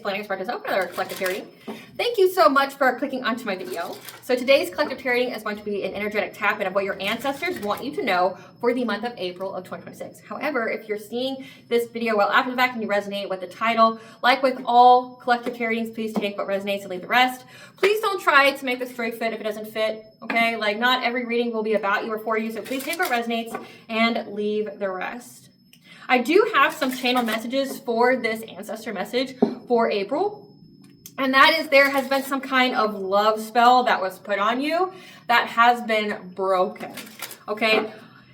planning to open another collective reading. Thank you so much for clicking onto my video. So today's collective reading is going to be an energetic tap-in of what your ancestors want you to know for the month of April of 2026. However, if you're seeing this video well after the fact and you resonate with the title, like with all collective readings, please take what resonates and leave the rest. Please don't try to make the story fit if it doesn't fit, okay? Like, not every reading will be about you or for you, so please take what resonates and leave the rest. I do have some channel messages for this ancestor message for April. And that is, there has been some kind of love spell that was put on you that has been broken. Okay.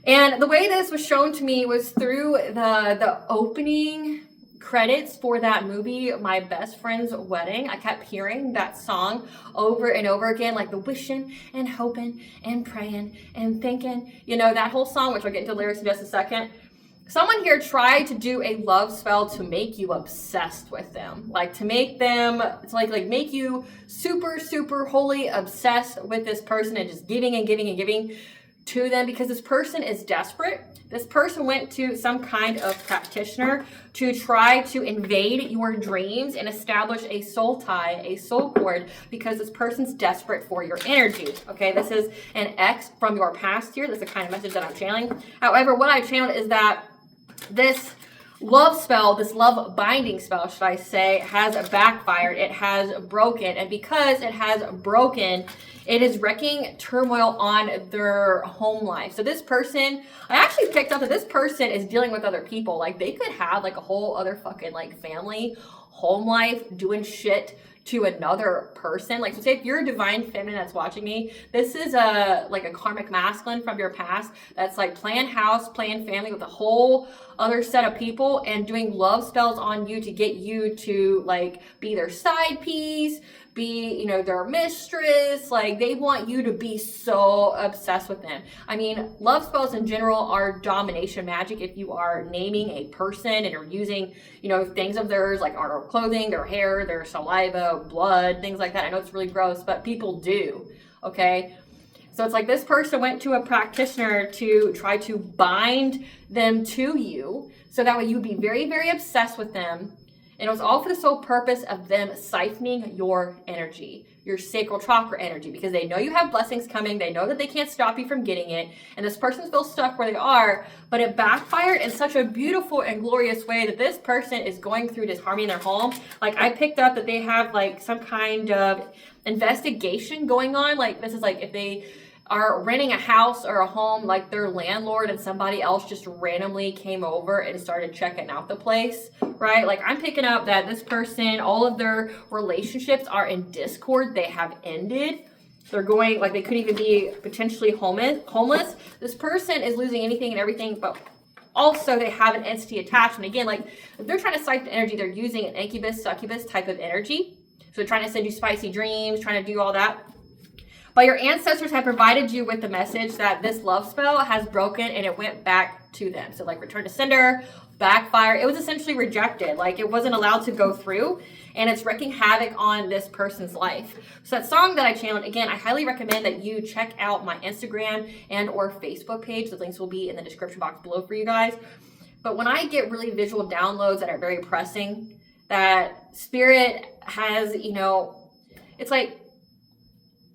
And the way this was shown to me was through the opening credits for that movie, My Best Friend's Wedding. I kept hearing that song over and over again, like the wishing and hoping and praying and thinking, you know, that whole song, which I'll get into the lyrics in just a second. Someone here tried to do a love spell to make you obsessed with them. Like to make them, it's like make you super, super wholly obsessed with this person and just giving and giving and giving to them because this person is desperate. This person went to some kind of practitioner to try to invade your dreams and establish a soul tie, a soul cord, because this person's desperate for your energy. Okay, this is an ex from your past here. That's the kind of message that I'm channeling. However, what I channeled is that this love spell, this love binding spell, should I say, has backfired. It has broken. And because it has broken, it is wreaking turmoil on their home life. So this person, I actually picked up that this person is dealing with other people. Like they could have like a whole other fucking like family, home life, doing shit to another person. Like, so say if you're a divine feminine that's watching me, this is a karmic masculine from your past that's like playing house, playing family with a whole other set of people and doing love spells on you to get you to like be their side piece, be, you know, their mistress. Like they want you to be so obsessed with them. I mean, love spells in general are domination magic. If you are naming a person and are using, you know, things of theirs like article of clothing, their hair, their saliva, blood, things like that. I know it's really gross, but people do. Okay. So it's like this person went to a practitioner to try to bind them to you so that way you'd be very, very obsessed with them. And it was all for the sole purpose of them siphoning your energy, your sacral chakra energy, because they know you have blessings coming. They know that they can't stop you from getting it. And this person feels stuck where they are, but it backfired in such a beautiful and glorious way that this person is going through disharmony in their home. Like I picked up that they have like some kind of investigation going on. Like this is like if they are renting a house or a home, like their landlord and somebody else just randomly came over and started checking out the place, right? Like I'm picking up that this person, all of their relationships are in discord. They have ended. They're going, like they could even be potentially homeless. This person is losing anything and everything, but also they have an entity attachment. Again, like if they're trying to siphon energy, they're using an incubus, succubus type of energy. So they're trying to send you spicy dreams, trying to do all that. But your ancestors have provided you with the message that this love spell has broken and it went back to them. So like return to sender, backfire. It was essentially rejected. Like it wasn't allowed to go through and it's wreaking havoc on this person's life. So that song that I channeled, again, I highly recommend that you check out my Instagram and or Facebook page. The links will be in the description box below for you guys. But when I get really visual downloads that are very pressing, that spirit has, you know, it's like,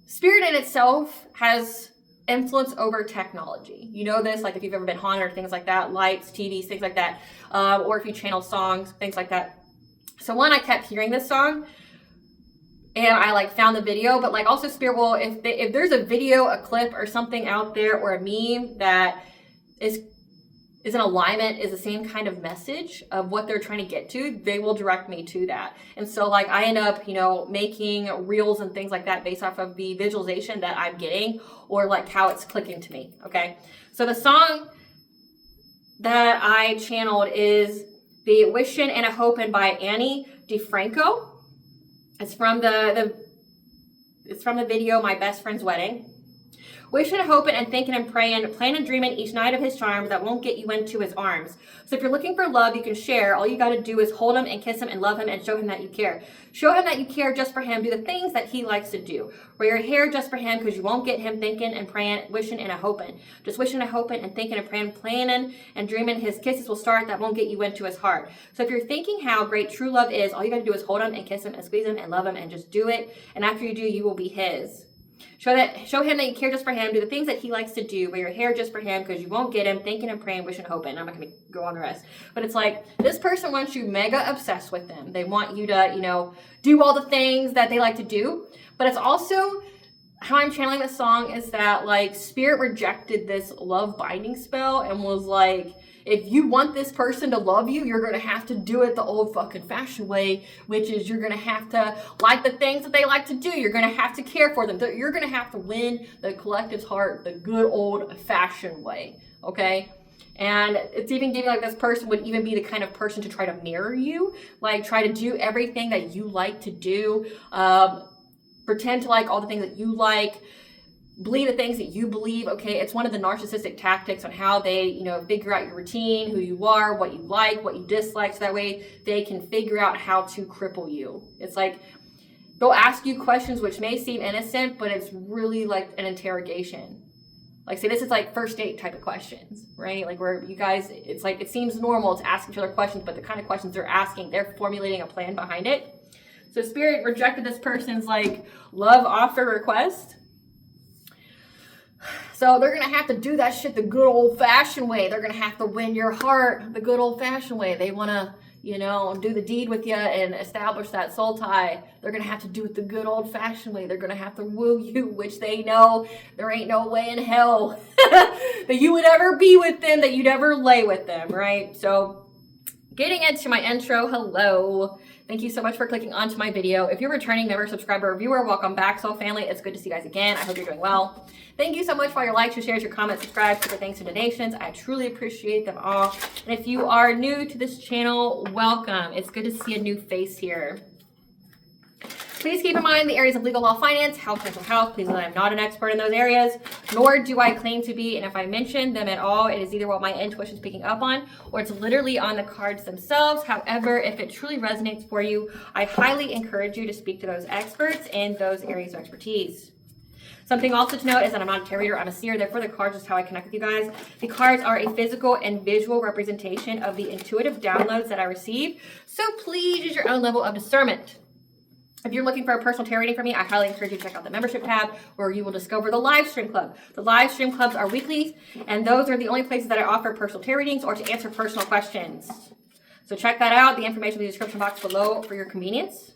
spirit in itself has influence over technology. You know this, like if you've ever been haunted or things like that, lights, TVs, things like that, or if you channel songs, things like that. So one, I kept hearing this song and I like found the video, but like also spirit will, if there's a video, a clip or something out there or a meme that is in alignment, is the same kind of message of what they're trying to get to, they will direct me to that. And so like I end up, you know, making reels and things like that based off of the visualization that I'm getting or like how it's clicking to me. Okay. So the song that I channeled is the Wishin' and a Hopin' by Annie DeFranco. It's from the video My Best Friend's Wedding. Wishing and hoping and thinking and praying, planning and dreaming each night of his charms that won't get you into his arms. So if you're looking for love you can share, all you got to do is hold him and kiss him and love him and show him that you care. Show him that you care just for him. Do the things that he likes to do. Wear your hair just for him because you won't get him thinking and praying, wishing and hoping. Just wishing and hoping and thinking and praying, planning and dreaming his kisses will start that won't get you into his heart. So if you're thinking how great true love is, all you got to do is hold him and kiss him and squeeze him and love him and just do it. And after you do, you will be his. Show him that you care just for him. Do the things that he likes to do. Wear your hair just for him because you won't get him thinking and praying, wishing, hoping. I'm not going to go on the rest. But it's like this person wants you mega obsessed with them. They want you to, you know, do all the things that they like to do. But it's also how I'm channeling this song is that like Spirit rejected this love binding spell and was like, if you want this person to love you, you're going to have to do it the old fucking fashioned way, which is you're going to have to like the things that they like to do. You're going to have to care for them. You're going to have to win the collective's heart the good old fashioned way. Okay. And it's even giving like this person would even be the kind of person to try to mirror you, like try to do everything that you like to do, pretend to like all the things that you like, believe the things that you believe. Okay, it's one of the narcissistic tactics on how they, you know, figure out your routine, who you are, what you like, what you dislike, so that way they can figure out how to cripple you. It's like they'll ask you questions which may seem innocent, but it's really like an interrogation. Like, say this is like first date type of questions, right? Like where you guys, it's like it seems normal to ask each other questions, but the kind of questions they're asking, they're formulating a plan behind it. So Spirit rejected this person's like love offer request. So they're going to have to do that shit the good old-fashioned way. They're going to have to win your heart the good old-fashioned way. They want to, you know, do the deed with you and establish that soul tie. They're going to have to do it the good old-fashioned way. They're going to have to woo you, which they know there ain't no way in hell that you would ever be with them, that you'd ever lay with them, right? So getting into my intro, hello. Thank you so much for clicking onto my video. If you're a returning member, subscriber, or viewer, welcome back, Soul Family. It's good to see you guys again. I hope you're doing well. Thank you so much for all your likes, your shares, your comments, subscribe, super thanks, and donations. I truly appreciate them all. And if you are new to this channel, welcome. It's good to see a new face here. Please keep in mind the areas of legal, law, finance, health, mental health. Please know that I'm not an expert in those areas, nor do I claim to be. And if I mention them at all, it is either what my intuition is picking up on, or it's literally on the cards themselves. However, if it truly resonates for you, I highly encourage you to speak to those experts in those areas of expertise. Something also to note is that I'm not a tarot reader, I'm a seer. Therefore, the cards is how I connect with you guys. The cards are a physical and visual representation of the intuitive downloads that I receive. So please use your own level of discernment. If you're looking for a personal tarot reading from me, I highly encourage you to check out the membership tab where you will discover the Livestream Club. The Livestream Clubs are weekly, and those are the only places that I offer personal tarot readings or to answer personal questions. So check that out. The information in the description box below for your convenience.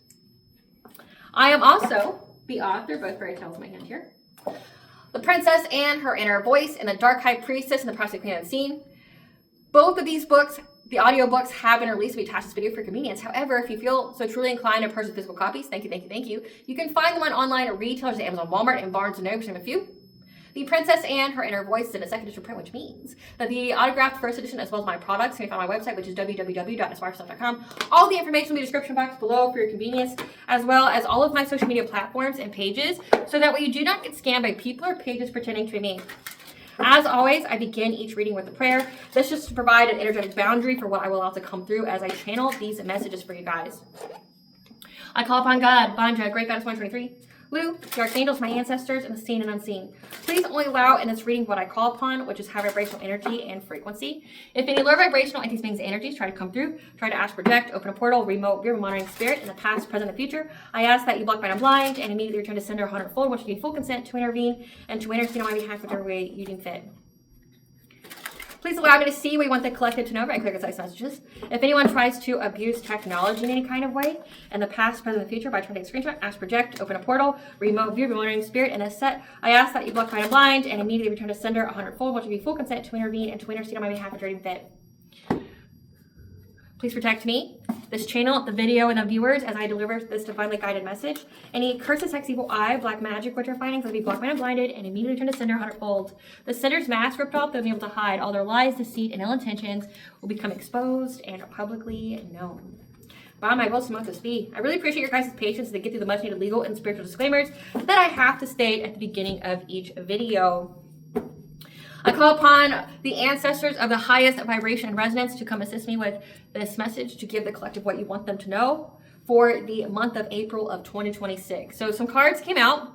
I am also the author, both fairy tales in my hand here. The Princess and Her Inner Voice, and The Dark High Priestess and the Prospect Queen Unseen. Both of these books, the audiobooks, have been released. We attach this video for convenience. However, if you feel so truly inclined to purchase physical copies, thank you. You can find them on online at retailers at Amazon, Walmart, and Barnes & Noble, to name a few. The Princess and Her Inner Voice is in a second edition print, which means that the autographed first edition, as well as my products, can be found on my website, which is www.aspiraltotheself.com. All the information in the description box below for your convenience, as well as all of my social media platforms and pages, so that way you do not get scammed by people or pages pretending to be me. As always, I begin each reading with a prayer. This is to provide an energetic boundary for what I will allow to come through as I channel these messages for you guys. I call upon God, Banja, Great Goddess 123, Lu, the archangels, my ancestors, and the seen and unseen. Please only allow in this reading what I call upon, which is high vibrational energy and frequency. If any low vibrational entities, beings, energies try to come through, try to ask, project, open a portal, remote, viewer, monitoring spirit in the past, present, and future, I ask that you block, mind, and blind, and immediately return to sender 100-fold, which you give full consent to intervene and to intercede on my behalf whichever way you deem fit. Please allow me to see what you want the collective to know by clear, concise messages. If anyone tries to abuse technology in any kind of way, in the past, present, and future, by trying to take a screenshot, ask, project, open a portal, remote, view, monitoring spirit, and a set, I ask that you block, mind, and blind, and immediately return to sender 100-fold, which will be full consent to intervene and to intercede on my behalf if you're deemed fit. Please protect me, this channel, the video, and the viewers as I deliver this divinely guided message. Any curses, hex, evil eye, black magic, witcher findings will be blocked, mind, and blinded, and immediately turn to sender 100-fold. The sender's mask ripped off, they'll be able to hide. All their lies, deceit, and ill intentions will become exposed and publicly known. By my will, so must this be. I really appreciate your guys' patience to get through the much needed legal and spiritual disclaimers that I have to state at the beginning of each video. I call upon the ancestors of the highest vibration and resonance to come assist me with this message to give the collective what you want them to know for the month of April of 2026. So some cards came out.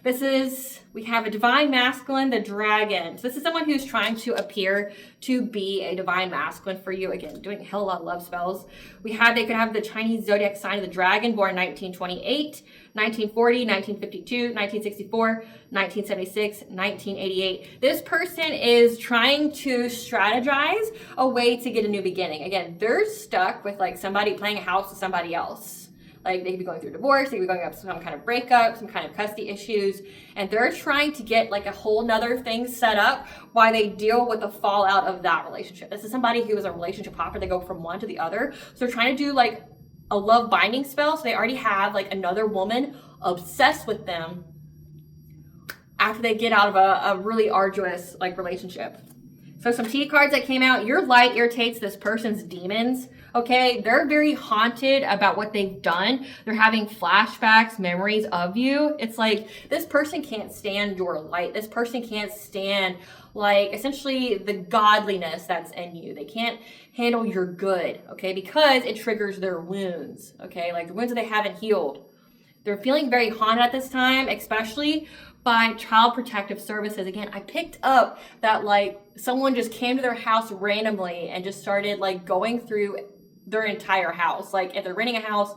We have a divine masculine, the dragon. So this is someone who's trying to appear to be a divine masculine for you. Again, doing a hell of a lot of love spells. They could have the Chinese zodiac sign of the dragon, born 1928, 1940, 1952, 1964, 1976, 1988. This person is trying to strategize a way to get a new beginning. Again, they're stuck with like somebody playing a house with somebody else. Like they could be going through divorce, they could be going up some kind of breakup, some kind of custody issues, and they're trying to get like a whole nother thing set up while they deal with the fallout of that relationship. This is somebody who is a relationship hopper. They go from one to the other. So they're trying to do like a love binding spell. So they already have like another woman obsessed with them after they get out of a really arduous like relationship. So some T cards that came out. Your light irritates this person's demons. Okay, they're very haunted about what they've done. They're having flashbacks, memories of you. It's like this person can't stand your light. This person can't stand like essentially the godliness that's in you. They can't handle your good, okay, because it triggers their wounds, okay, like the wounds that they haven't healed. They're feeling very haunted at this time, especially by child protective services. Again, I picked up that like someone just came to their house randomly and just started like going through their entire house. Like if they're renting a house,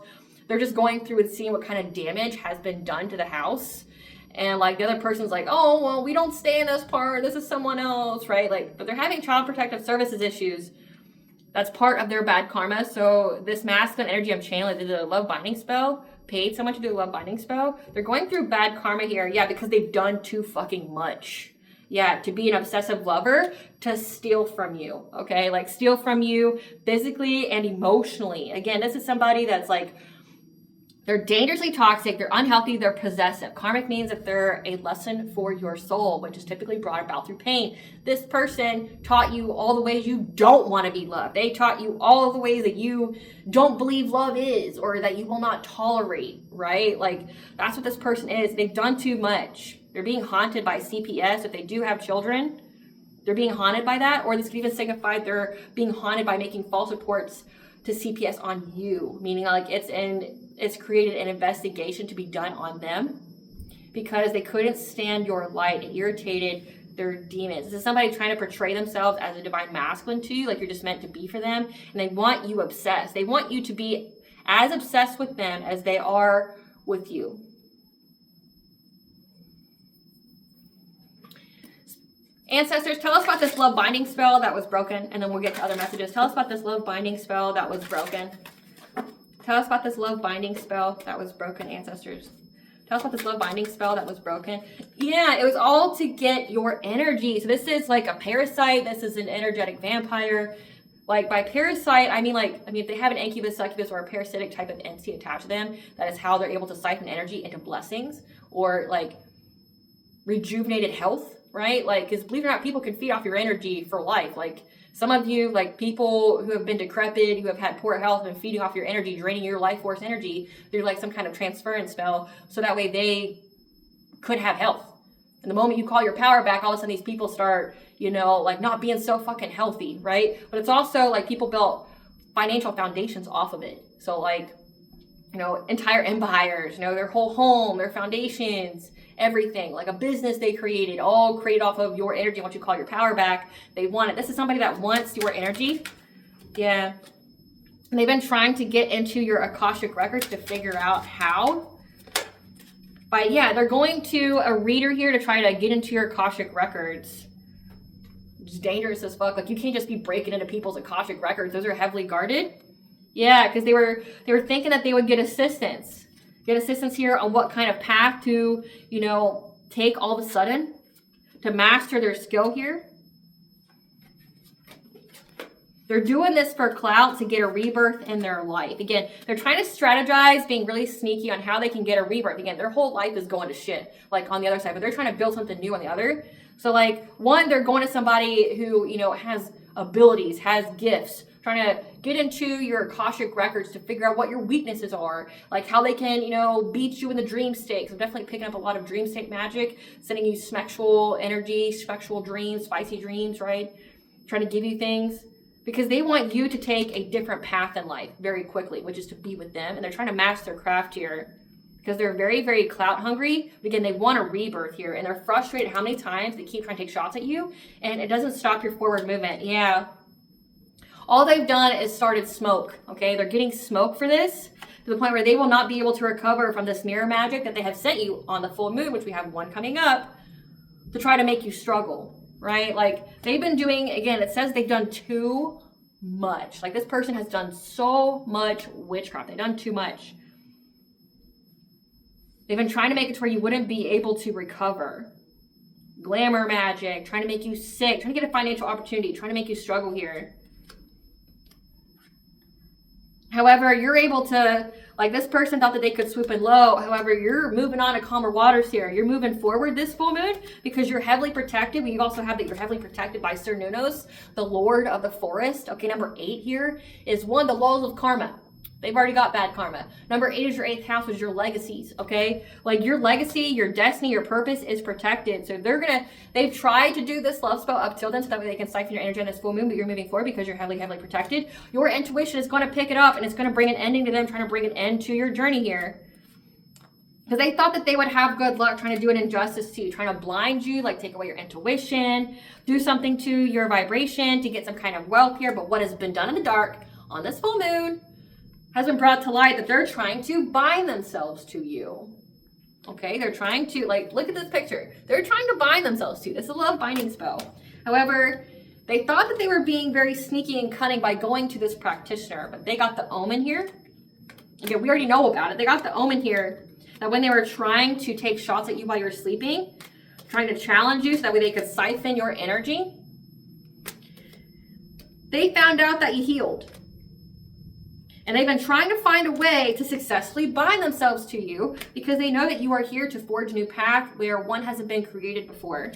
they're just going through and seeing what kind of damage has been done to the house. And like the other person's like, oh, well, we don't stay in this part. This is someone else, right? Like, but they're having child protective services issues. That's part of their bad karma. So this masculine energy I'm channeling, they did a love binding spell, paid someone to do a love binding spell. They're going through bad karma here. Yeah, because they've done too fucking much. Yeah, to be an obsessive lover, to steal from you, okay? Like steal from you physically and emotionally. Again, this is somebody that's like, they're dangerously toxic, they're unhealthy, they're possessive. Karmic means that they're a lesson for your soul, which is typically brought about through pain. This person taught you all the ways you don't want to be loved. They taught you all the ways that you don't believe love is, or that you will not tolerate, right? Like that's what this person is. They've done too much. They're being haunted by CPS. If they do have children, they're being haunted by that. Or this could even signify they're being haunted by making false reports to CPS on you. Meaning like it's created an investigation to be done on them because they couldn't stand your light. It irritated their demons. This is somebody trying to portray themselves as a divine masculine to you, like you're just meant to be for them. And they want you obsessed. They want you to be as obsessed with them as they are with you. Ancestors, tell us about this love binding spell that was broken, and then we'll get to other messages. Tell us about this love binding spell that was broken. Tell us about this love binding spell that was broken, ancestors. Tell us about this love binding spell that was broken. Yeah, it was all to get your energy. So this is like a parasite. This is an energetic vampire. Like by parasite, I mean if they have an incubus, succubus, or a parasitic type of entity attached to them, that is how they're able to siphon energy into blessings or like rejuvenated health. Right? Like, because believe it or not, people can feed off your energy for life. Like, some of you, like people who have been decrepit, who have had poor health, and feeding off your energy, draining your life force energy through like some kind of transference spell, so that way they could have health. And the moment you call your power back, all of a sudden these people start, like not being so fucking healthy, right? But it's also like people built financial foundations off of it. So like, entire empires, their whole home, their foundations, everything, like a business they created, all created off of your energy. Once you call your power back, they want it. This is somebody that wants your energy. Yeah. And they've been trying to get into your Akashic records to figure out how. But yeah, they're going to a reader here to try to get into your Akashic records. It's dangerous as fuck. Like you can't just be breaking into people's Akashic records. Those are heavily guarded. Yeah, because they were thinking that they would get assistance. Get assistance here on what kind of path to, take all of a sudden to master their skill here. They're doing this for clout to get a rebirth in their life. Again, they're trying to strategize, being really sneaky on how they can get a rebirth. Again, their whole life is going to shit, like on the other side, but they're trying to build something new on the other. So like, one, they're going to somebody who, has abilities, has gifts, trying to get into your Akashic records to figure out what your weaknesses are, like how they can, beat you in the dream state. I'm definitely picking up a lot of dream state magic, sending you sexual energy, sexual dreams, spicy dreams, right? Trying to give you things because they want you to take a different path in life very quickly, which is to be with them. And they're trying to master their craft here because they're very, very clout hungry. Again, they want a rebirth here, and they're frustrated how many times they keep trying to take shots at you, and it doesn't stop your forward movement. Yeah. All they've done is started smoke, okay? They're getting smoke for this to the point where they will not be able to recover from this mirror magic that they have sent you on the full moon, which we have one coming up, to try to make you struggle, right? Like, they've been doing, again, it says they've done too much. Like, this person has done so much witchcraft. They've done too much. They've been trying to make it to where you wouldn't be able to recover. Glamour magic, trying to make you sick, trying to get a financial opportunity, trying to make you struggle here. However, you're able to, like this person thought that they could swoop in low. However, you're moving on to calmer waters here. You're moving forward this full moon because you're heavily protected. We also have that you're heavily protected by Cernunnos, the Lord of the Forest. Okay, number 8 here is one, the laws of karma. They've already got bad karma. Number 8 is your 8th house, which is your legacies, okay? Like your legacy, your destiny, your purpose is protected. So they've tried to do this love spell up till then so that way they can siphon your energy on this full moon, but you're moving forward because you're heavily, heavily protected. Your intuition is going to pick it up and it's going to bring an ending to them, trying to bring an end to your journey here. Because they thought that they would have good luck trying to do an injustice to you, trying to blind you, like take away your intuition, do something to your vibration to get some kind of wealth here. But what has been done in the dark on this full moon has been brought to light that they're trying to bind themselves to you. Okay, they're trying to, like, look at this picture. They're trying to bind themselves to you. This is a love binding spell. However, they thought that they were being very sneaky and cunning by going to this practitioner, but they got the omen here. Okay, we already know about it. They got the omen here that when they were trying to take shots at you while you were sleeping, trying to challenge you so that way they could siphon your energy, they found out that you healed. And they've been trying to find a way to successfully bind themselves to you because they know that you are here to forge a new path where one hasn't been created before.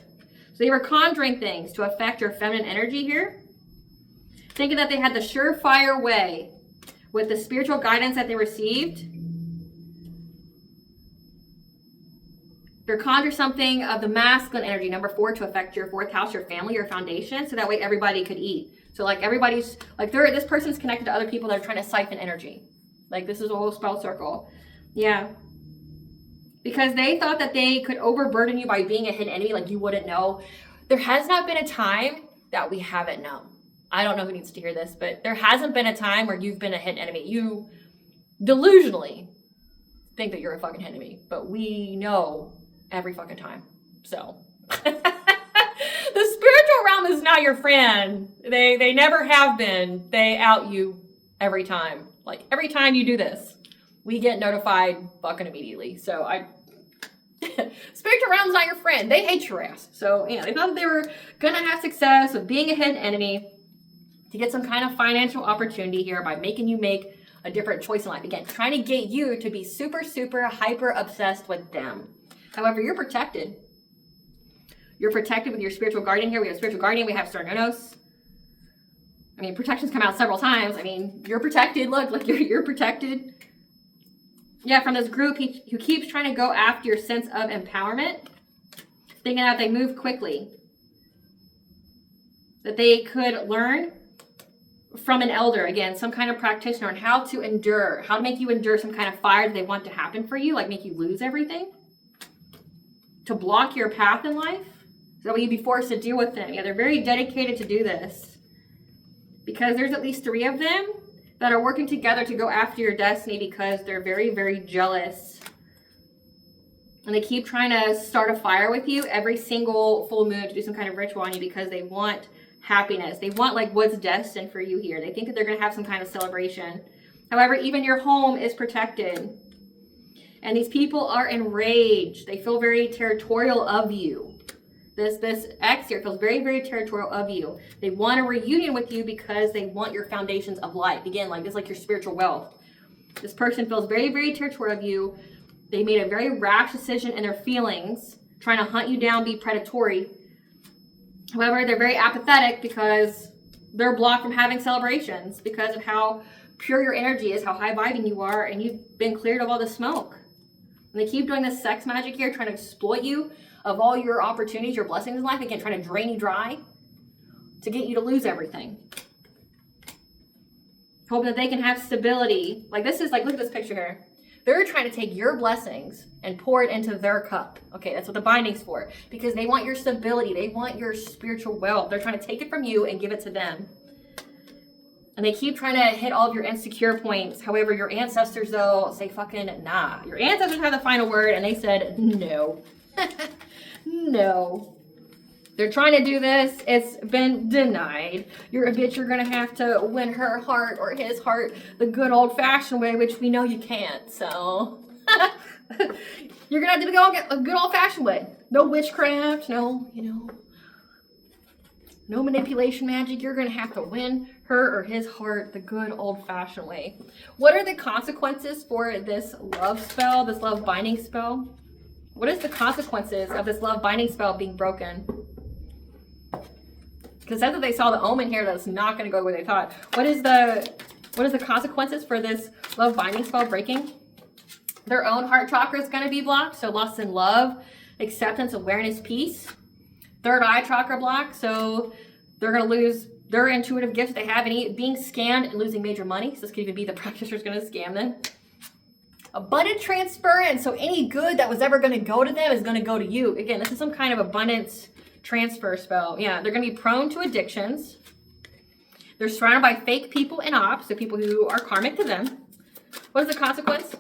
So they were conjuring things to affect your feminine energy here, thinking that they had the surefire way with the spiritual guidance that they received. They're conjuring something of the masculine energy, number 4, to affect your 4th house, your family, your foundation, so that way everybody could eat. So like everybody's, like this person's connected to other people that are trying to siphon energy. Like this is a whole spell circle. Yeah. Because they thought that they could overburden you by being a hidden enemy, like you wouldn't know. There has not been a time that we haven't known. I don't know who needs to hear this, but there hasn't been a time where you've been a hidden enemy. You delusionally think that you're a fucking enemy, but we know every fucking time. So the spiritual realm is not your friend. They never have been. They out you every time. Like every time you do this, we get notified fucking immediately. So spiritual realm's not your friend. They hate your ass. So yeah, they thought they were gonna have success with being a hidden enemy to get some kind of financial opportunity here by making you make a different choice in life. Again, trying to get you to be super, super hyper obsessed with them. However, you're protected. You're protected with your spiritual guardian here. We have spiritual guardian. We have Cernunnos. I mean, protection's come out several times. I mean, you're protected. Look, you're protected. Yeah, from this group who keeps trying to go after your sense of empowerment, thinking that they move quickly, that they could learn from an elder, again, some kind of practitioner, on how to endure, how to make you endure some kind of fire that they want to happen for you, like make you lose everything, to block your path in life, so that you'd be forced to deal with them. Yeah, they're very dedicated to do this because there's at least 3 of them that are working together to go after your destiny because they're very, very jealous. And they keep trying to start a fire with you every single full moon to do some kind of ritual on you because they want happiness. They want like what's destined for you here. They think that they're going to have some kind of celebration. However, even your home is protected. And these people are enraged. They feel very territorial of you. This ex here feels very, very territorial of you. They want a reunion with you because they want your foundations of life. Again, like this, like your spiritual wealth. This person feels very, very territorial of you. They made a very rash decision in their feelings, trying to hunt you down, be predatory. However, they're very apathetic because They're blocked from having celebrations because of how pure your energy is, how high vibing you are, and you've been cleared of all the smoke. And they keep doing this sex magic here, trying to exploit you of all your opportunities, your blessings in life. Again, trying to drain you dry to get you to lose everything. Hoping that they can have stability. Like this is like, look at this picture here. They're trying to take your blessings and pour it into their cup. Okay, that's what the binding's for. Because they want your stability. They want your spiritual wealth. They're trying to take it from you and give it to them. And they keep trying to hit all of your insecure points. However, your ancestors, though, say fucking nah. Your ancestors have the final word, and they said no. No. They're trying to do this. It's been denied. You're a bitch. You're going to have to win her heart or his heart the good old-fashioned way, which we know you can't. So you're going to have to go a good old-fashioned way. No witchcraft. No, no manipulation magic. You're going to have to win her or his heart the good old-fashioned way. What are the consequences for this love spell, this love binding spell? What is the consequences of this love binding spell being broken? Because that's what they saw the omen here, that's not going to go the way they thought. What is the consequences for this love binding spell breaking? Their own heart chakra is going to be blocked, so lust and love, acceptance, awareness, peace. Third eye chakra blocked, so they're going to lose their intuitive gifts they have, and being scammed and losing major money. So this could even be the practitioner's going to scam them. Abundant transference, so any good that was ever going to go to them is going to go to you. Again, this is some kind of abundance transfer spell. Yeah, they're going to be prone to addictions. They're surrounded by fake people and ops, so people who are karmic to them. What is the consequence?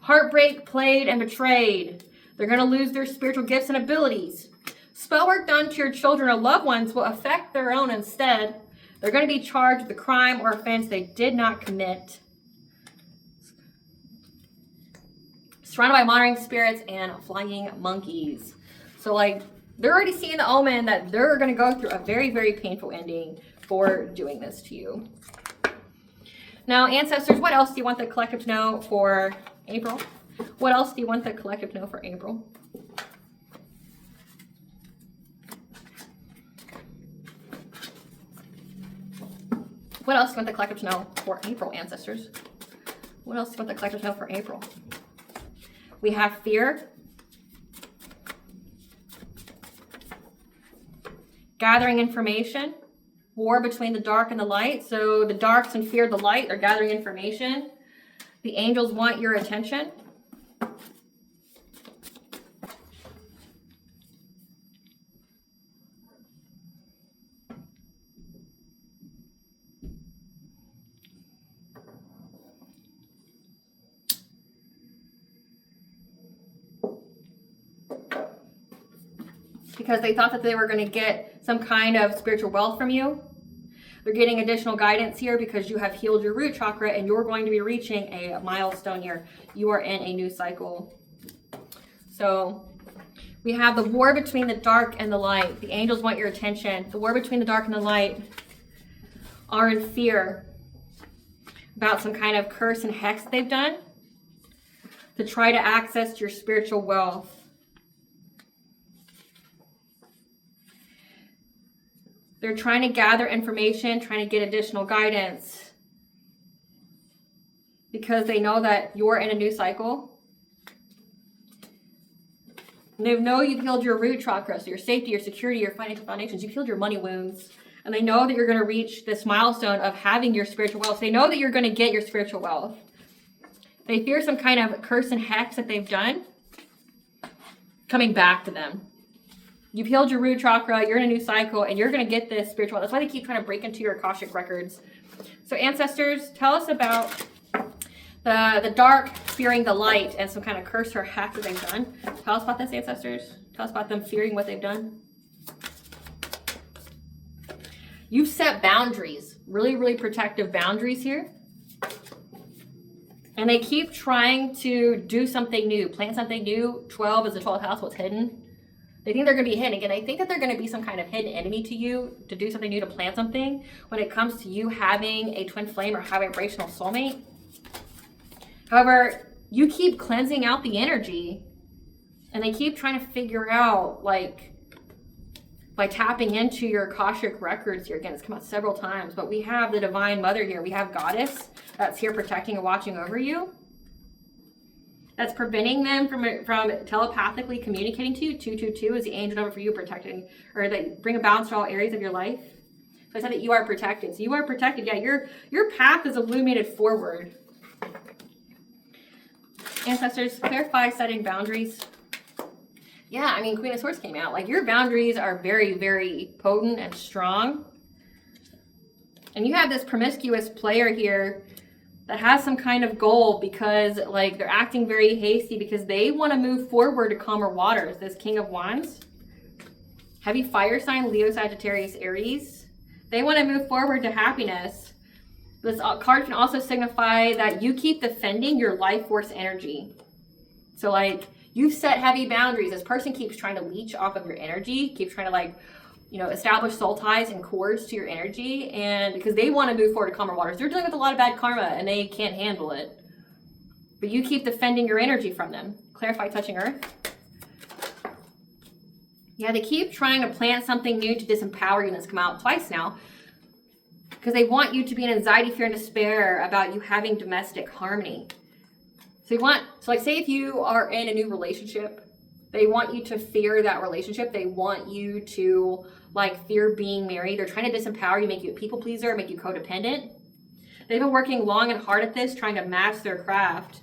Heartbreak, played, and betrayed. They're going to lose their spiritual gifts and abilities. Spell work done to your children or loved ones will affect their own instead. They're going to be charged with the crime or offense they did not commit. Surrounded by monitoring spirits and flying monkeys. So like, they're already seeing the omen that they're going to go through a very, very painful ending for doing this to you. Now, ancestors, what else do you want the collective to know for April? What else do you want the collective to know for April? What else do you want the collective to know for April, ancestors? What else do you want the collective to know for April? We have fear, gathering information, war between the dark and the light. So the darks and fear the light. They're gathering information. The angels want your attention. Because they thought that they were going to get some kind of spiritual wealth from you. They're getting additional guidance here because you have healed your root chakra and you're going to be reaching a milestone here. You are in a new cycle. So we have the war between the dark and the light. The angels want your attention. The war between the dark and the light are in fear about some kind of curse and hex that they've done to try to access your spiritual wealth. They're trying to gather information, trying to get additional guidance because they know that you're in a new cycle. And they know you've healed your root chakra, so your safety, your security, your financial foundations. You've healed your money wounds. And they know that you're going to reach this milestone of having your spiritual wealth. They know that you're going to get your spiritual wealth. They fear some kind of curse and hex that they've done coming back to them. You've healed your root chakra, you're in a new cycle, and you're going to get this spiritual. That's why they keep trying to break into your Akashic records. So ancestors, tell us about the dark fearing the light and some kind of curse or hack that they've done. Tell us about this, ancestors. Tell us about them fearing what they've done. You've set boundaries, really, really protective boundaries here. And they keep trying to do something new, plant something new. 12 is the 12th house, what's hidden. They think they're going to be hidden. Again, they think that they're going to be some kind of hidden enemy to you, to do something new, to plant something. When it comes to you having a twin flame or high vibrational soulmate. However, you keep cleansing out the energy. And they keep trying to figure out, like, by tapping into your Akashic records here. Again, it's come out several times, but we have the Divine Mother here. We have Goddess that's here protecting and watching over you. That's preventing them from telepathically communicating to you. 222 is the angel number for you, protecting, or that bring a balance to all areas of your life. So I said that you are protected. So you are protected. Yeah, your path is illuminated forward. Ancestors, clarify setting boundaries. Yeah, I mean, Queen of Swords came out. Like, your boundaries are very, very potent and strong. And you have this promiscuous player here that has some kind of goal because, like, they're acting very hasty because they want to move forward to calmer waters. This King of Wands. Heavy fire sign, Leo, Sagittarius, Aries. They want to move forward to happiness. This card can also signify that you keep defending your life force energy. So, like, you've set heavy boundaries. This person keeps trying to leech off of your energy, keeps trying to, like, you know, establish soul ties and cords to your energy, and because they want to move forward to calmer waters. They're dealing with a lot of bad karma and they can't handle it. But you keep defending your energy from them. Clarify touching earth. Yeah, they keep trying to plant something new to disempower you, and it's come out twice now. Because they want you to be in anxiety, fear, and despair about you having domestic harmony. So like, say if you are in a new relationship, they want you to fear that relationship. They want you to, like, fear being married. They're trying to disempower you, make you a people pleaser, make you codependent. They've been working long and hard at this, trying to match their craft.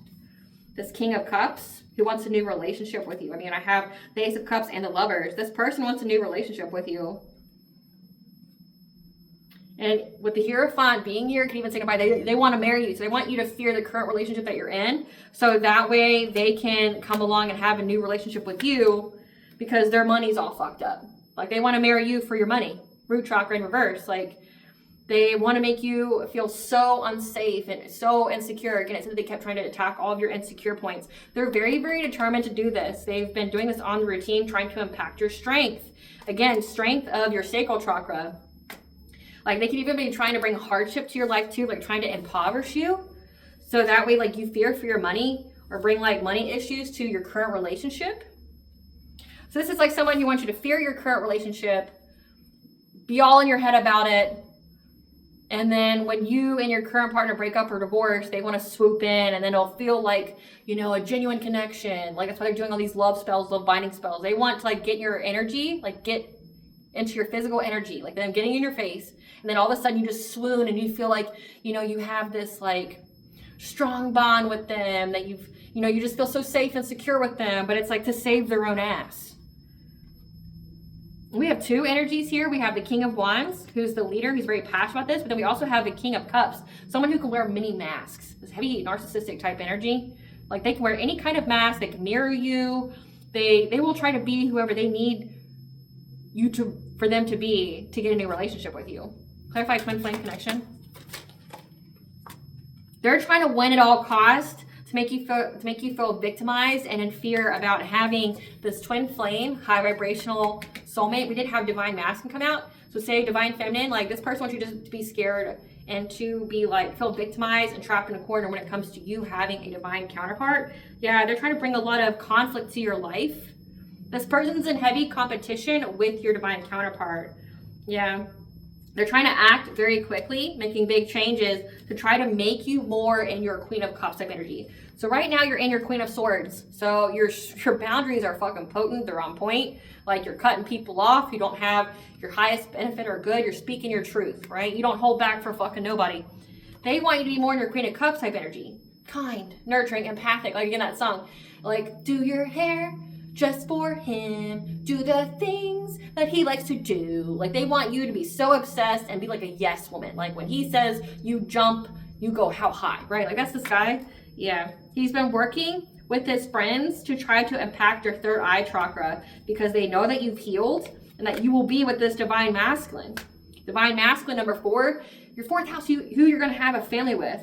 This King of Cups, who wants a new relationship with you. I mean, I have the Ace of Cups and the Lovers. This person wants a new relationship with you. And with the Hierophant being here, it can even signify they want to marry you. So they want you to fear the current relationship that you're in. So that way they can come along and have a new relationship with you because their money's all fucked up. Like, they want to marry you for your money. Root chakra in reverse. Like, they want to make you feel so unsafe and so insecure. Again, it said they kept trying to attack all of your insecure points. They're very, very determined to do this. They've been doing this on the routine, trying to impact your strength. Again, strength of your sacral chakra. Like, they could even be trying to bring hardship to your life too, like trying to impoverish you. So that way, like, you fear for your money or bring, like, money issues to your current relationship. So this is like someone who wants you to fear your current relationship, be all in your head about it. And then when you and your current partner break up or divorce, they want to swoop in, and then it'll feel like, you know, a genuine connection. Like, that's why they're doing all these love spells, love binding spells. They want to, like, get your energy, like, get into your physical energy, like them getting in your face. And then all of a sudden you just swoon and you feel like, you know, you have this, like, strong bond with them, that you just feel so safe and secure with them, but it's like to save their own ass. We have two energies here. We have the King of Wands, who's the leader, who's very passionate about this, but then we also have the King of Cups, someone who can wear many masks. This heavy narcissistic type energy. Like, they can wear any kind of mask, they can mirror you, they will try to be whoever they need you for them to be to get a new relationship with you. Clarify twin flame connection. They're trying to win at all costs to make you feel victimized and in fear about having this twin flame, high vibrational soulmate. We did have divine masculine come out. So say divine feminine, like, this person wants you just to be scared and to be, like, feel victimized and trapped in a corner when it comes to you having a divine counterpart. Yeah, they're trying to bring a lot of conflict to your life. This person's in heavy competition with your divine counterpart. Yeah. They're trying to act very quickly, making big changes to try to make you more in your Queen of Cups type energy. So right now you're in your Queen of Swords. So your boundaries are fucking potent. They're on point. Like, you're cutting people off. You don't have your highest benefit or good. You're speaking your truth, right? You don't hold back for fucking nobody. They want you to be more in your Queen of Cups type energy. Kind, nurturing, empathic. Like, in that song. Like, do your hair just for him, do the things that he likes to do. Like, they want you to be so obsessed and be like a yes woman. Like, when he says you jump, you go how high, right? Like, that's this guy. Yeah. He's been working with his friends to try to impact your third eye chakra because they know that you've healed and that you will be with this divine masculine. Divine masculine number 4, your 4th house, who you're going to have a family with.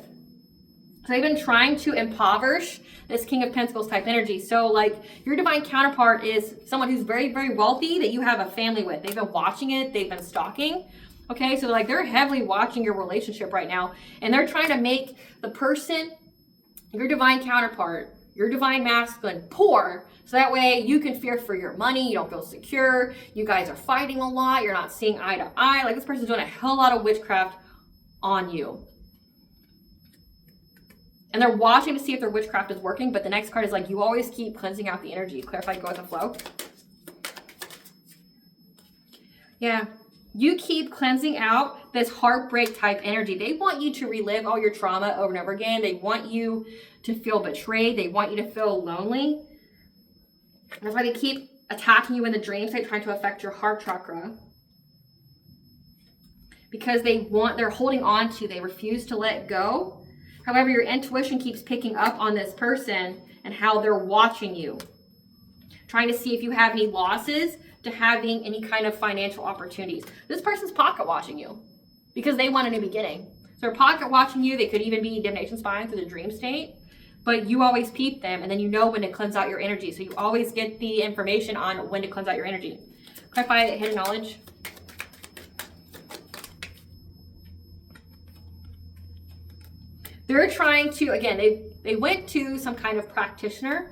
So they've been trying to impoverish this King of Pentacles type energy. So, like, your divine counterpart is someone who's very, very wealthy that you have a family with. They've been watching it. They've been stalking. Okay, so, like, they're heavily watching your relationship right now. And they're trying to make the person, your divine counterpart, your divine masculine poor, so that way you can fear for your money, you don't feel secure, you guys are fighting a lot, you're not seeing eye to eye. Like, this person's doing a hell lot of witchcraft on you. And they're watching to see if their witchcraft is working, but the next card is like, you always keep cleansing out the energy. Clarify, go with the flow. Yeah. You keep cleansing out this heartbreak type energy. They want you to relive all your trauma over and over again. They want you to feel betrayed. They want you to feel lonely. That's why they keep attacking you in the dreams. They're trying to affect your heart chakra. Because they're holding on to, they refuse to let go. However, your intuition keeps picking up on this person and how they're watching you. Trying to see if you have any losses to having any kind of financial opportunities. This person's pocket watching you because they want a new beginning. So they're pocket watching you. They could even be divination spying through the dream state, but you always peep them, and then you know when to cleanse out your energy. So you always get the information on when to cleanse out your energy. Clarify hidden knowledge. They're trying to, again, they went to some kind of practitioner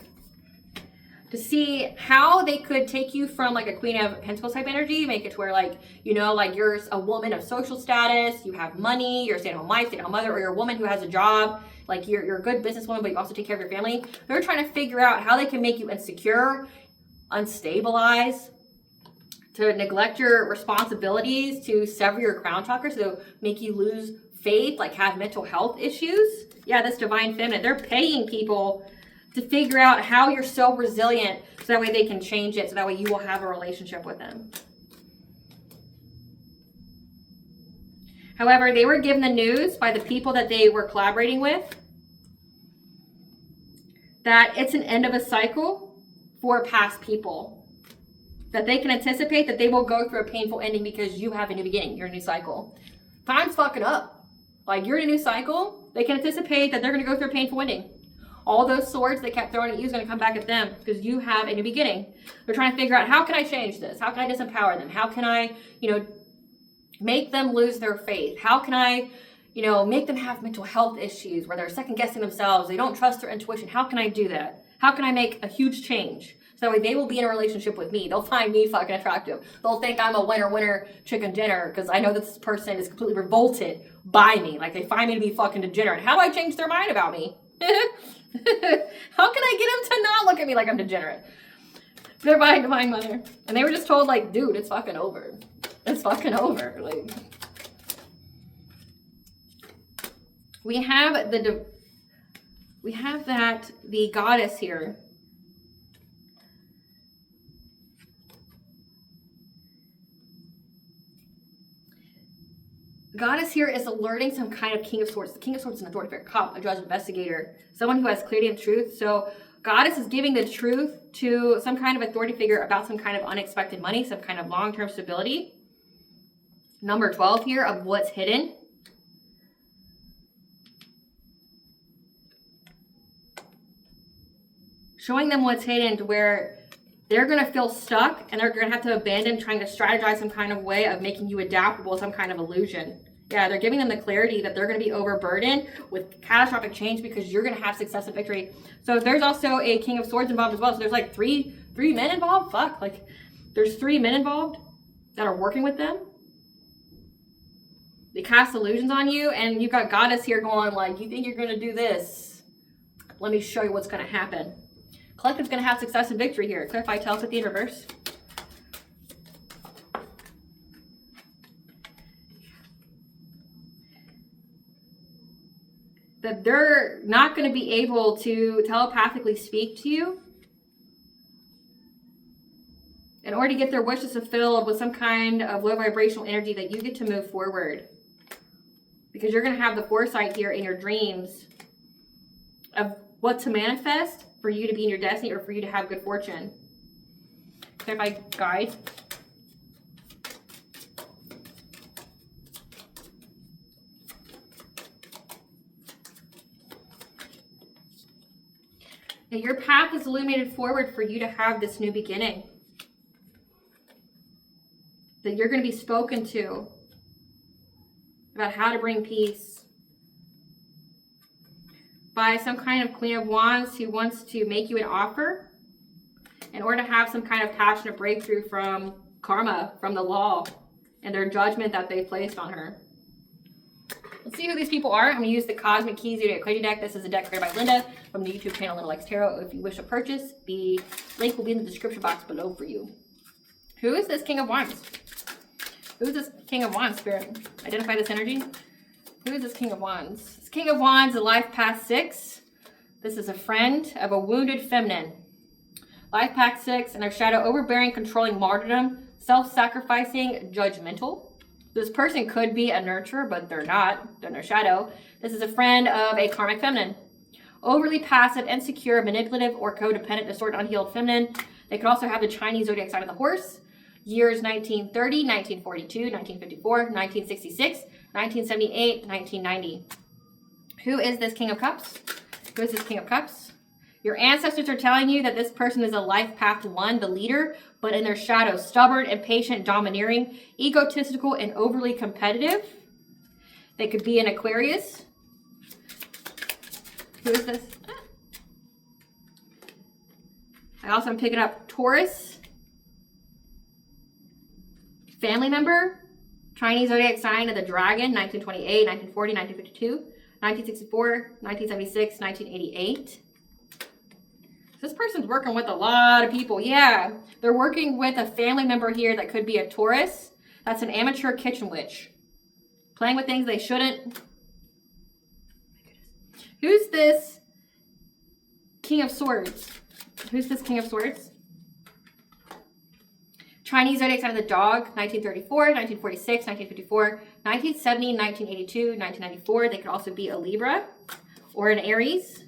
to see how they could take you from like a Queen of Pentacles type energy, make it to where like, you know, like you're a woman of social status, you have money, you're a stay-at-home wife, stay-at-home mother, or you're a woman who has a job, like you're a good businesswoman, but you also take care of your family. They're trying to figure out how they can make you insecure, unstabilized, to neglect your responsibilities, to sever your crown chakra, so make you lose faith, like have mental health issues. Yeah, that's divine feminine. They're paying people to figure out how you're so resilient so that way they can change it, so that way you will have a relationship with them. However, they were given the news by the people that they were collaborating with that it's an end of a cycle for past people. That they can anticipate that they will go through a painful ending because you have a new beginning, you're a new cycle. Time's fucking up. Like, you're in a new cycle, they can anticipate that they're going to go through a painful ending. All those swords they kept throwing at you is going to come back at them because you have a new beginning. They're trying to figure out, how can I change this? How can I disempower them? How can I, make them lose their faith? How can I, make them have mental health issues where they're second guessing themselves? They don't trust their intuition. How can I do that? How can I make a huge change? So that way they will be in a relationship with me. They'll find me fucking attractive. They'll think I'm a winner chicken dinner because I know that this person is completely revolted by me. Like, they find me to be fucking degenerate. How do I change their mind about me? How can I get them to not look at me like I'm degenerate? They're by divine mother. And they were just told, like, dude, it's fucking over. It's fucking over. Like, we have the goddess here. Goddess here is alerting some kind of King of Swords. The King of Swords is an authority figure, cop, a judge, investigator, someone who has clarity and truth. So Goddess is giving the truth to some kind of authority figure about some kind of unexpected money, some kind of long-term stability. Number 12 here of what's hidden. Showing them what's hidden to where they're going to feel stuck and they're going to have to abandon trying to strategize some kind of way of making you adaptable, some kind of illusion. Yeah, they're giving them the clarity that they're going to be overburdened with catastrophic change because you're going to have success and victory. So there's also a King of Swords involved as well. So there's like three men involved. Fuck, like there's 3 men involved that are working with them. They cast illusions on you, and you've got Goddess here going like, you think you're going to do this? Let me show you what's going to happen. Collective's going to have success and victory here. Clarify telepathy in reverse. That they're not going to be able to telepathically speak to you in order to get their wishes fulfilled with some kind of low vibrational energy that you get to move forward. Because you're going to have the foresight here in your dreams of what to manifest for you to be in your destiny or for you to have good fortune. Clarify guide. Now, your path is illuminated forward for you to have this new beginning. That you're going to be spoken to about how to bring peace by some kind of Queen of Wands who wants to make you an offer in order to have some kind of passionate breakthrough from karma, from the law, and their judgment that they placed on her. Let's see who these people are. I'm going to use the Cosmic Keys Zodiac Clarity deck. This is a deck created by Linda from the YouTube channel Linda Likes Tarot. If you wish to purchase, the link will be in the description box below for you. Who is this King of Wands? Who is this King of Wands, Spirit? Identify this energy. Who is this King of Wands? This King of Wands, a life path 6. This is a friend of a wounded feminine. Life path 6, and their shadow, overbearing, controlling, martyrdom, self-sacrificing, judgmental. This person could be a nurturer, but they're not. They're no shadow. This is a friend of a karmic feminine. Overly passive, insecure, manipulative, or codependent, distorted, unhealed feminine. They could also have the Chinese zodiac sign of the horse. Years 1930, 1942, 1954, 1966, 1978, 1990. Who is this King of Cups? Who is this King of Cups? Your ancestors are telling you that this person is a life path 1, the leader, but in their shadow, stubborn, impatient, domineering, egotistical, and overly competitive. They could be an Aquarius. Who is this? I also am picking up Taurus. Family member. Chinese zodiac sign of the dragon, 1928, 1940, 1952, 1964, 1976, 1988. This person's working with a lot of people. Yeah, they're working with a family member here that could be a Taurus. That's an amateur kitchen witch. Playing with things they shouldn't. Who's this King of Swords? Who's this King of Swords? Chinese zodiac sign of the dog, 1934, 1946, 1954, 1970, 1982, 1994. They could also be a Libra or an Aries